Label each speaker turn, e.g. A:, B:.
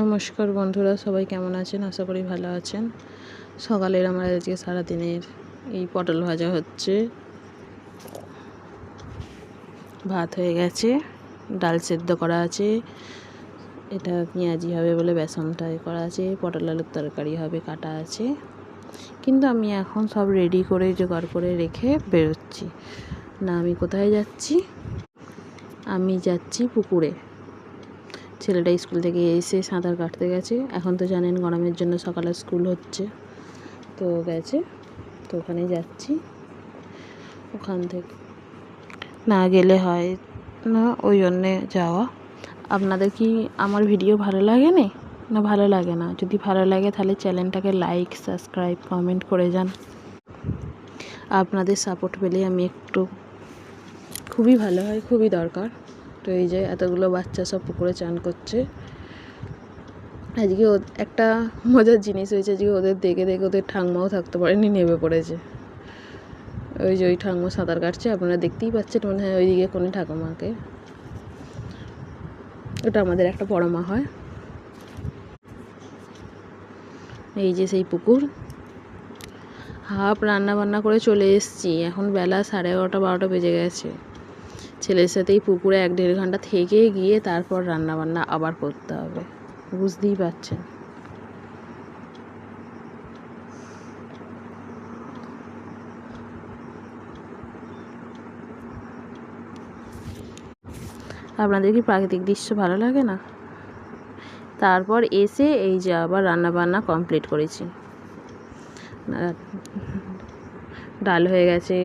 A: নমস্কার বন্ধুরা, সবাই কেমন আছেন? আশা করি ভালো আছেন। সকালের আমার আজকে সারাদিনের এই পটল ভাজা হচ্ছে, ভাত হয়ে গেছে, ডাল সেদ্ধ করা আছে, এটা পেঁয়াজি হবে বলে বেসনটা করা আছে, পটল আলুর তরকারি হবে কাটা আছে। কিন্তু আমি এখন সব রেডি করে জোগাড় করে রেখে বেরোচ্ছি। না, আমি কোথায় যাচ্ছি? আমি যাচ্ছি পুকুরে। ছেলেটা স্কুল থেকে এসে সাঁতার কাটতে গেছে। এখন তো জানেন গরমের জন্য সকালে স্কুল হচ্ছে, তো গেছে, তো ওখানে যাচ্ছি। ওখান থেকে না গেলে হয় না, ওই জন্যে যাওয়া। আপনাদের কি আমার ভিডিও ভালো লাগে না ভালো লাগে না? যদি ভালো লাগে তাহলে চ্যানেলটাকে লাইক, সাবস্ক্রাইব, কমেন্ট করে যান। আপনাদের সাপোর্ট পেলে আমি একটু খুবই ভালো হয়, খুবই দরকার। তো এই যে এতগুলো বাচ্চা সব পুকুরে চান করছে। আজকে একটা মজার জিনিস হয়েছে, আজকে ওদের দেখে দেখে ওদের ঠাকুমাও থাকতে পারেনি, নেমে পড়েছে। ওই যে ওই ঠাকুমা সাঁতার কাটছে, আপনারা দেখতেই পাচ্ছেন মনে হয় ওইদিকে কোনো ঠাকুমাকে। ওটা আমাদের একটা বড় মা হয়। এই যে সেই পুকুর, হাফ রান্না বান্না করে চলে এসেছি। এখন বেলা 11:30 12টা বেজে গেছে। ছেলের সাথেই পুকুরে 1-1.5 ঘন্টা থেকে গিয়ে তারপর রান্না বান্না আবার করতে হবে, বুঝতেই পারছেন। আপনাদের কি প্রাকৃতিক দৃশ্য ভালো লাগে না? তারপর এসে এই যে আবার রান্না বান্না কমপ্লিট করেছি। ডাল হয়ে গেছে,